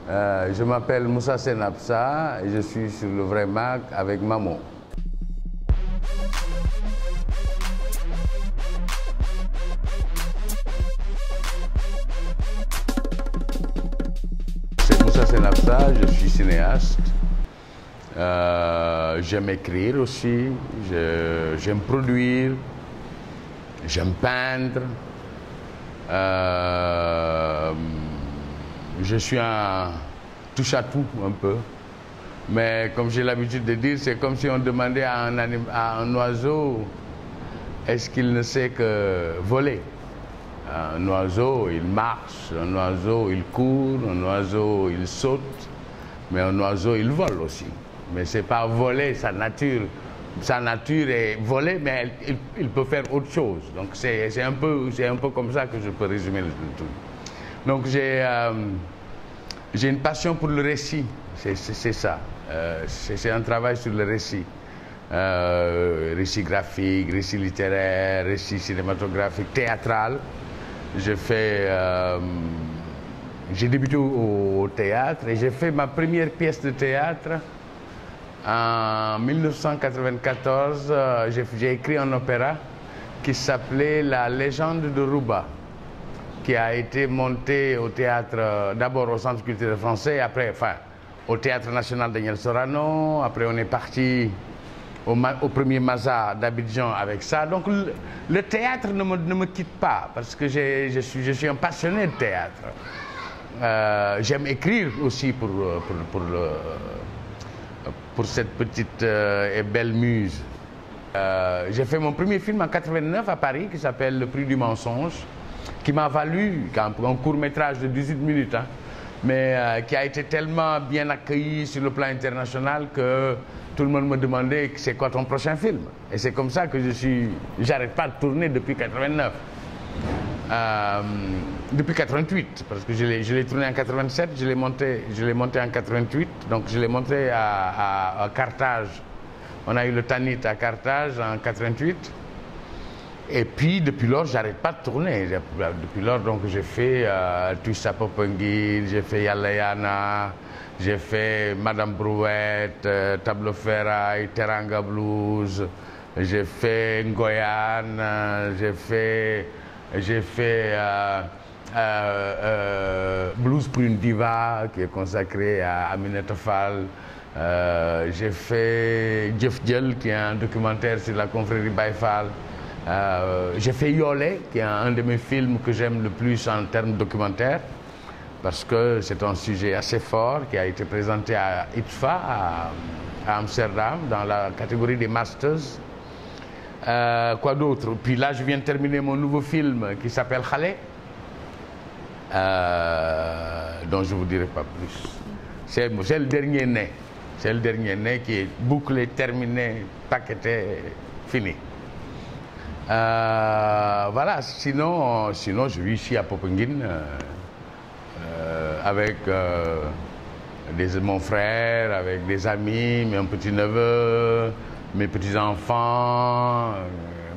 Je m'appelle Moussa Senapsa et je suis sur le Vrai Mag avec Mamo. C'est Moussa Senapsa, je suis cinéaste. J'aime écrire aussi, j'aime produire, j'aime peindre. Je suis un touche-à-tout un peu, mais comme j'ai l'habitude de dire, c'est comme si on demandait à un oiseau est-ce qu'il ne sait que voler. Un oiseau, il marche, un oiseau, il court, un oiseau, il saute, mais un oiseau, il vole aussi. Mais c'est pas voler, sa nature est voler, mais il peut faire autre chose. Donc c'est un peu comme ça que je peux résumer le tout. Donc j'ai une passion pour le récit, c'est ça. C'est un travail sur le récit. Récit graphique, récit littéraire, récit cinématographique, théâtral. J'ai débuté au théâtre et j'ai fait ma première pièce de théâtre en 1994. J'ai écrit un opéra qui s'appelait La Légende de Rouba, qui a été monté au théâtre, d'abord au Centre culturel français, après, au Théâtre national Daniel Sorano. Après, on est parti au premier Maza d'Abidjan avec ça. Donc, le théâtre ne me quitte pas, parce que je suis un passionné de théâtre. J'aime écrire aussi pour cette petite et belle muse. J'ai fait mon premier film en 89 à Paris, qui s'appelle Le Prix du Mensonge, qui m'a valu un court-métrage de 18 minutes, mais qui a été tellement bien accueilli sur le plan international que tout le monde me demandait c'est quoi ton prochain film. Et c'est comme ça que j'arrête pas de tourner depuis 89. Depuis 88, parce que je l'ai tourné en 87, je l'ai monté en 88, donc je l'ai monté à Carthage. On a eu le Tanit à Carthage en 88. Et puis, depuis lors, j'arrête pas de tourner. Depuis lors, donc, j'ai fait Tuissa Popengil, j'ai fait Yalayana, j'ai fait Madame Brouette, Tableau Ferraille, Teranga Blues, j'ai fait Ngoyan, j'ai fait Blues pour une diva, qui est consacré à Aminata Fall. J'ai fait Djef Djel, qui est un documentaire sur la confrérie Baye Fall. J'ai fait Yolé, qui est un de mes films que j'aime le plus en termes documentaires, parce que c'est un sujet assez fort qui a été présenté à ITFA, à Amsterdam, dans la catégorie des Masters. Quoi d'autre? Puis là, je viens de terminer mon nouveau film qui s'appelle Khalé, dont je ne vous dirai pas plus. C'est le dernier né. C'est le dernier né qui est bouclé, terminé, paqueté, fini. Voilà, sinon je vis ici à Popenguine avec mon frère, avec des amis, mes petits-neveux, mes petits-enfants.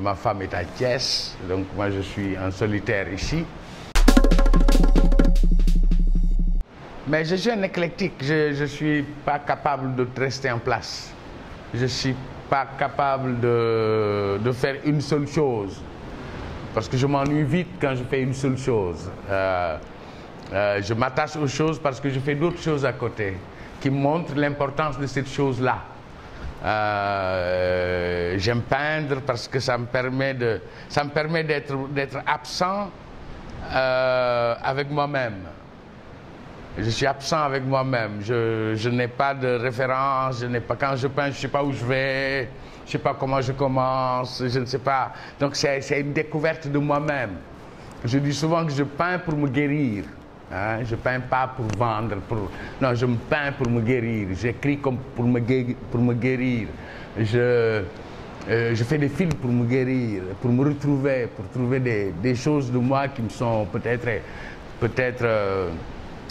Ma femme est à Thiès, donc moi je suis en solitaire ici. Mais je suis un éclectique, je ne suis pas capable de rester en place. Je ne suis pas capable de faire une seule chose, parce que je m'ennuie vite quand je fais une seule chose. Je m'attache aux choses parce que je fais d'autres choses à côté qui montrent l'importance de cette chose-là. J'aime peindre parce que ça me permet d'être absent avec moi-même. Je suis absent avec moi-même. Je n'ai pas de référence. Quand je peins, je ne sais pas où je vais. Je ne sais pas comment je commence. Je ne sais pas. Donc c'est une découverte de moi-même. Je dis souvent que je peins pour me guérir. Je ne peins pas pour vendre. Non, je me peins pour me guérir. J'écris comme pour me guérir. Je fais des films pour me guérir, pour me retrouver, pour trouver des choses de moi qui me sont peut-être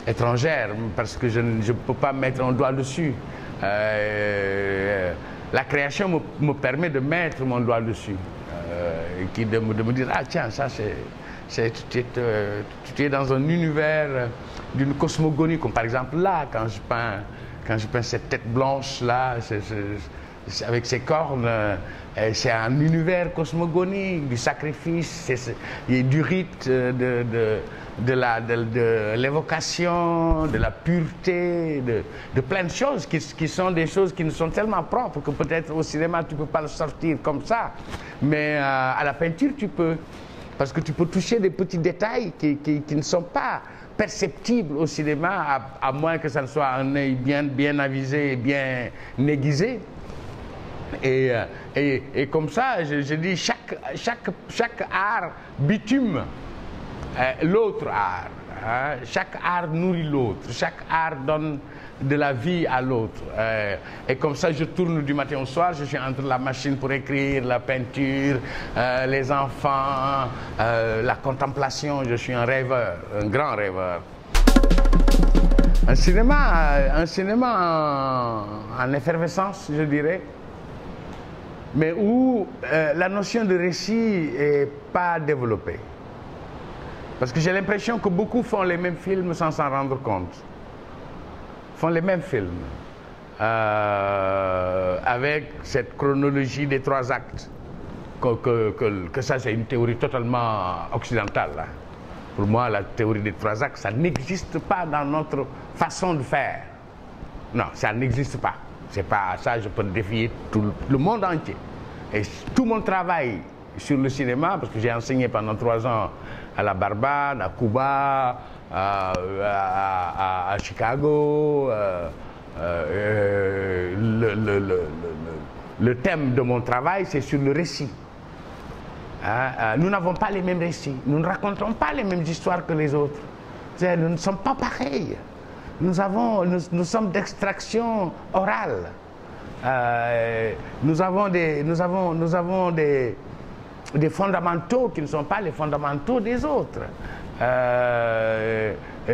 étrangères, parce que je ne peux pas mettre un doigt dessus. La création me permet de mettre mon doigt dessus, de me dire, ah tiens, ça tu es dans un univers d'une cosmogonie, comme par exemple là, quand je peins cette tête blanche là, avec ses cornes, c'est un univers cosmogonique, du sacrifice, du rite, de l'évocation, de la pureté, de plein de choses qui sont des choses qui nous sont tellement propres que peut-être au cinéma tu ne peux pas le sortir comme ça, mais à la peinture tu peux, parce que tu peux toucher des petits détails qui ne sont pas perceptibles au cinéma, à moins que ça ne soit un œil bien avisé et bien aiguisé. Et comme ça, je dis, chaque art bitume l'autre art. Hein? Chaque art nourrit l'autre. Chaque art donne de la vie à l'autre. Et comme ça, je tourne du matin au soir. Je suis entre la machine pour écrire, la peinture, les enfants, la contemplation. Je suis un rêveur, un grand rêveur. Un cinéma en effervescence, je dirais, mais où la notion de récit n'est pas développée. Parce que j'ai l'impression que beaucoup font les mêmes films sans s'en rendre compte. Font les mêmes films. Avec cette chronologie des 3 actes. Que ça, c'est une théorie totalement occidentale. Hein. Pour moi, la théorie des 3 actes, ça n'existe pas dans notre façon de faire. Non, ça n'existe pas. C'est pas ça, je peux défier tout le monde entier. Et tout mon travail sur le cinéma, parce que j'ai enseigné pendant 3 ans à la Barbade, à Cuba, à Chicago. Le thème de mon travail, c'est sur le récit. Nous n'avons pas les mêmes récits. Nous ne racontons pas les mêmes histoires que les autres. Nous ne sommes pas pareils. Nous sommes d'extraction orale. Nous avons des fondamentaux qui ne sont pas les fondamentaux des autres.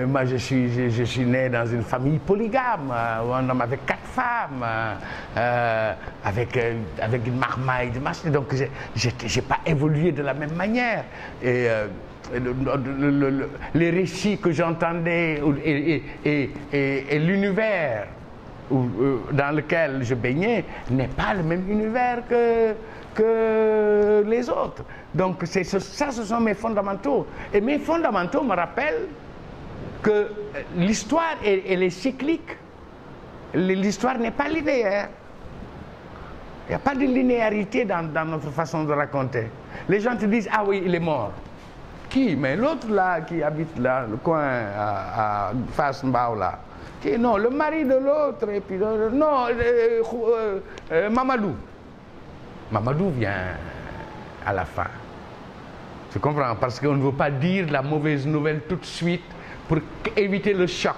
Moi, je suis né dans une famille polygame, où un homme avec 4 femmes, avec une marmaille de machin. Donc, je n'ai pas évolué de la même manière. Et les récits que j'entendais et l'univers dans lequel je baignais n'est pas le même univers que les autres. Donc ça, ce sont mes fondamentaux. Et mes fondamentaux me rappellent que l'histoire, elle est cyclique. L'histoire n'est pas linéaire. Il n'y a pas de linéarité dans notre façon de raconter. Les gens te disent, ah oui, il est mort. Qui? Mais l'autre là, qui habite là, le coin à Fass Mbao là. Qui? Non, le mari de l'autre. Et puis, non, Mamadou. Mamadou vient à la fin. Tu comprends? Parce qu'on ne veut pas dire la mauvaise nouvelle tout de suite pour éviter le choc.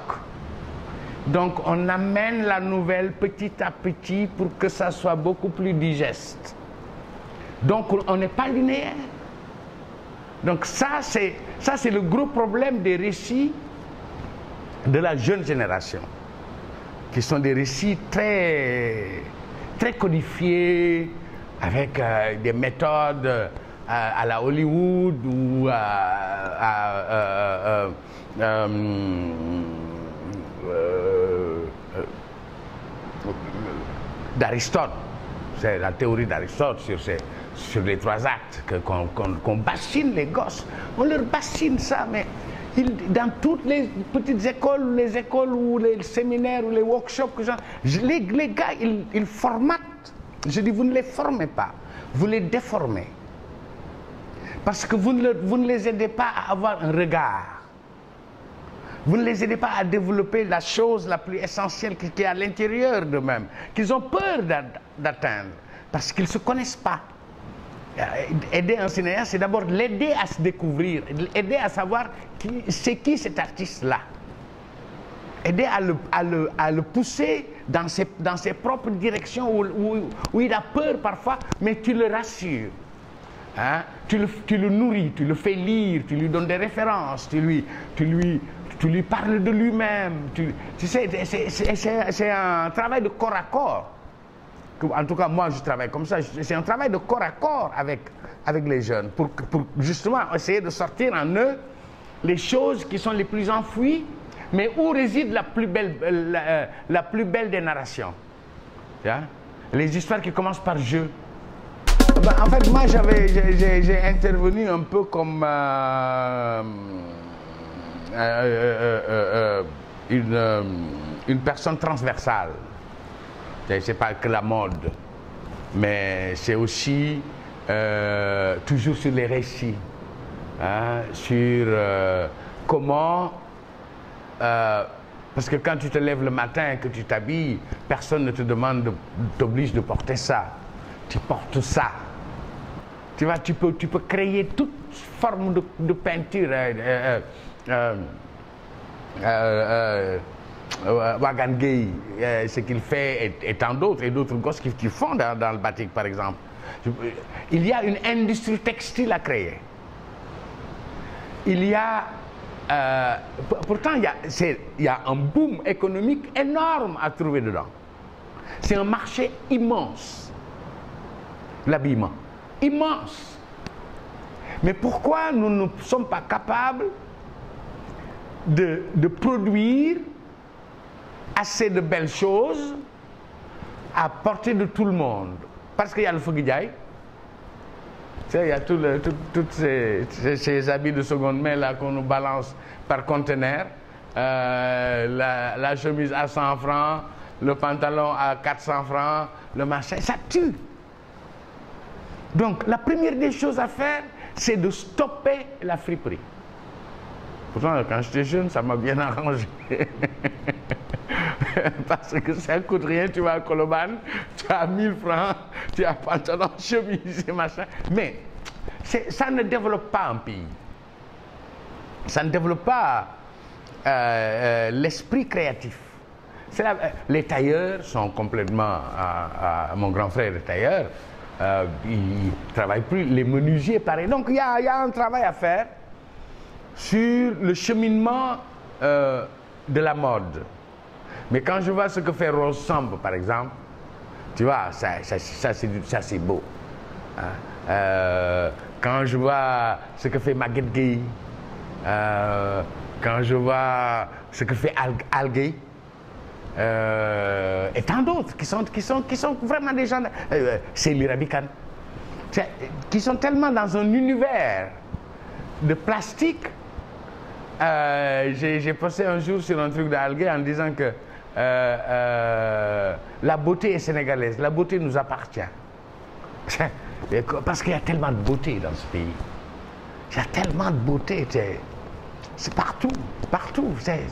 Donc on amène la nouvelle petit à petit pour que ça soit beaucoup plus digeste. Donc on n'est pas linéaire. Donc ça c'est le gros problème des récits de la jeune génération, qui sont des récits très codifiés, avec des méthodes à la Hollywood ou d'Aristote. C'est la théorie d'Aristote sur les 3 actes, qu'on bassine les gosses. On leur bassine ça, mais dans toutes les petites écoles, les écoles ou les séminaires ou les workshops, les gars, ils formatent. Je dis, vous ne les formez pas, vous les déformez. Parce que vous ne les aidez pas à avoir un regard. Vous ne les aidez pas à développer la chose la plus essentielle qui est à l'intérieur d'eux-mêmes, qu'ils ont peur d'atteindre, parce qu'ils ne se connaissent pas. Aider un cinéaste, c'est d'abord l'aider à se découvrir, aider à savoir c'est qui cet artiste-là. Aider à le pousser dans ses propres directions où il a peur parfois, mais tu le rassures. Hein? Tu le nourris, tu le fais lire, tu lui donnes des références, tu lui parles de lui-même. Tu sais, c'est un travail de corps à corps. En tout cas, moi, je travaille comme ça. C'est un travail de corps à corps avec les jeunes pour justement essayer de sortir en eux les choses qui sont les plus enfouies, mais où réside la plus belle des narrations. Les histoires qui commencent par je. En fait, moi, j'ai intervenu un peu comme une personne transversale. C'est pas que la mode, mais c'est aussi toujours sur les récits, sur comment... parce que quand tu te lèves le matin et que tu t'habilles, personne ne te demande, t'oblige de porter ça. Tu portes ça. Tu vois, tu peux créer toute forme de peinture. Wagan Gay, ce qu'il fait, et tant d'autres, et d'autres gosses qui font dans le batik, par exemple. Il y a une industrie textile à créer. Il y a... pourtant, il y a un boom économique énorme à trouver dedans. C'est un marché immense. L'habillement. Immense. Mais pourquoi nous ne sommes pas capables de produire assez de belles choses à portée de tout le monde? Parce qu'il y a le Fogidjaï, il y a tous ces habits de seconde main là qu'on nous balance par conteneur, la chemise à 100 francs, le pantalon à 400 francs, le machin, ça tue. Donc la première des choses à faire, c'est de stopper la friperie. Pourtant, quand j'étais jeune, ça m'a bien arrangé. Parce que ça ne coûte rien, tu vas à Colobane, tu as 1000 francs, tu as pantalon, chemise et machin. Mais ça ne développe pas un pays. Ça ne développe pas l'esprit créatif. Les tailleurs sont complètement... mon grand frère est tailleur, il ne travaille plus. Les menuisiers, pareil. Donc il y a un travail à faire sur le cheminement de la mode. Mais quand je vois ce que fait Rose Samb, par exemple, tu vois, ça c'est beau. Quand je vois ce que fait Maguette Gueye, quand je vois ce que fait Al Gueye, et tant d'autres qui sont vraiment des gens, c'est l'Irabican, qui sont tellement dans un univers de plastique. J'ai posté un jour sur un truc d'Al Gueye en disant que la beauté est sénégalaise, la beauté nous appartient. Parce qu'il y a tellement de beauté dans ce pays. Il y a tellement de beauté, c'est partout,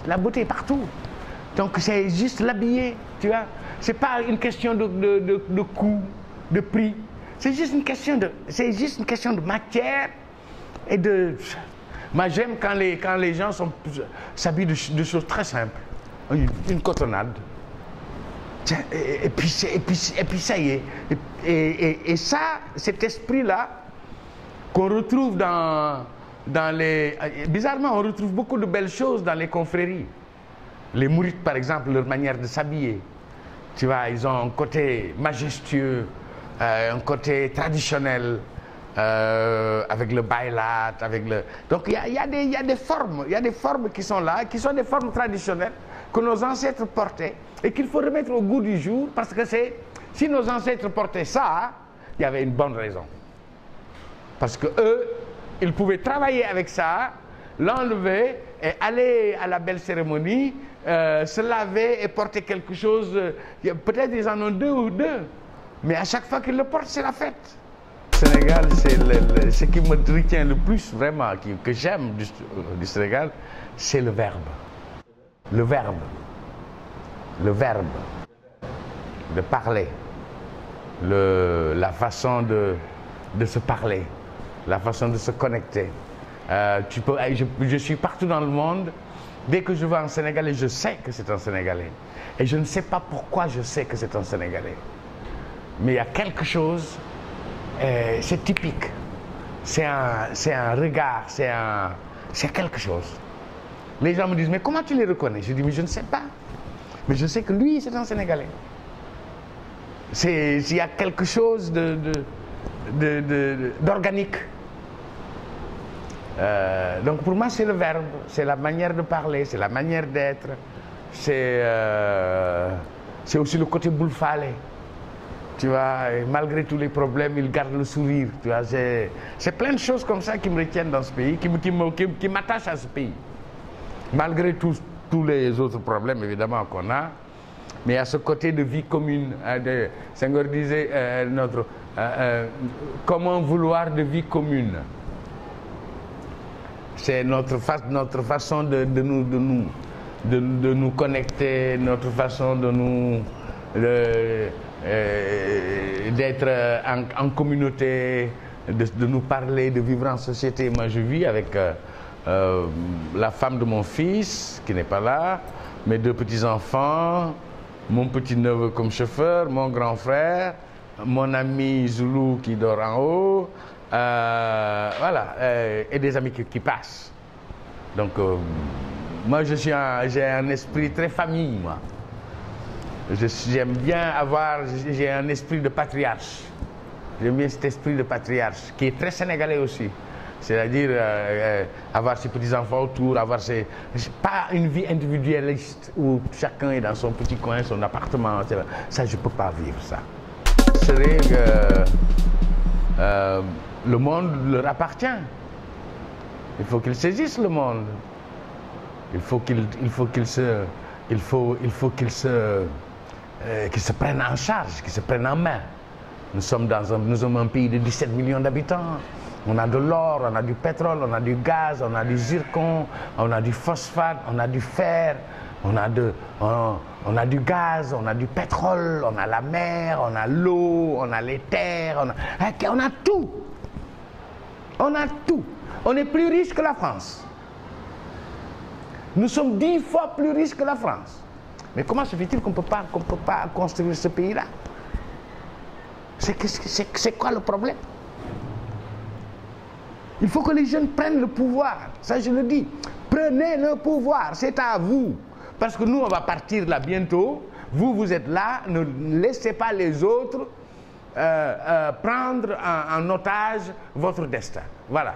la beauté est partout. Donc c'est juste l'habiller, tu vois. C'est pas une question de coût, de prix. C'est juste une question de matière et de... Moi j'aime quand les gens s'habillent de choses très simples. Une cotonnade. Et puis ça y est. Et ça, cet esprit-là, qu'on retrouve dans les... Bizarrement, on retrouve beaucoup de belles choses dans les confréries. Les mourites, par exemple, leur manière de s'habiller. Tu vois, ils ont un côté majestueux, un côté traditionnel, avec le bailat, avec le... Donc il y a des formes qui sont là, qui sont des formes traditionnelles que nos ancêtres portaient et qu'il faut remettre au goût du jour, parce que si nos ancêtres portaient ça, il y avait une bonne raison. Parce que eux, ils pouvaient travailler avec ça, l'enlever et aller à la belle cérémonie, se laver et porter quelque chose. Peut-être ils en ont deux, mais à chaque fois qu'ils le portent, c'est la fête. Au Sénégal, ce qui me retient le plus, vraiment, que j'aime du Sénégal, c'est le verbe. Le verbe de parler, la façon de se parler, la façon de se connecter. Je suis partout dans le monde. Dès que je vois un Sénégalais, je sais que c'est un Sénégalais. Et je ne sais pas pourquoi je sais que c'est un Sénégalais. Mais il y a quelque chose, c'est typique. C'est un regard, c'est quelque chose. Les gens me disent, mais comment tu les reconnais? Je dis, mais je ne sais pas. Mais je sais que lui, c'est un Sénégalais. il y a quelque chose d'organique. Donc pour moi, c'est le verbe, c'est la manière de parler, c'est la manière d'être, c'est aussi le côté boule falé. Tu vois, et malgré tous les problèmes, il garde le sourire. Tu vois, c'est plein de choses comme ça qui me retiennent dans ce pays, qui m'attachent à ce pays. Malgré tous les autres problèmes, évidemment, qu'on a, mais à ce côté de vie commune. Senghor disait, comment vouloir de vie commune? C'est notre façon de nous connecter, notre façon de nous... d'être en communauté, de nous parler, de vivre en société. Moi, je vis avec la femme de mon fils, qui n'est pas là, mes 2 petits-enfants, mon petit-neveu comme chauffeur, mon grand frère, mon ami Zoulou qui dort en haut, voilà, et des amis qui passent. Donc, moi, j'ai un esprit très famille, moi. J'aime bien j'ai un esprit de patriarche. J'aime bien cet esprit de patriarche, qui est très sénégalais aussi. C'est-à-dire avoir ses petits-enfants autour, pas une vie individualiste où chacun est dans son petit coin, son appartement. Ça, je ne peux pas vivre ça. Ce serait que le monde leur appartient. Il faut qu'ils saisissent le monde. Il faut qu'ils se prennent en charge, qu'ils se prennent en main. Nous sommes un pays de 17 millions d'habitants. On a de l'or, on a du pétrole, on a du gaz, on a du zircon, on a du phosphate, on a du fer, on a du gaz, on a du pétrole, on a la mer, on a l'eau, on a les terres, on a tout. On a tout. On est plus riche que la France. Nous sommes 10 fois plus riches que la France. Mais comment se fait-il qu'on ne peut pas construire ce pays-là? C'est quoi le problème? Il faut que les jeunes prennent le pouvoir. Ça, je le dis. Prenez le pouvoir, c'est à vous. Parce que nous, on va partir là bientôt. Vous êtes là. Ne laissez pas les autres prendre en otage votre destin. Voilà.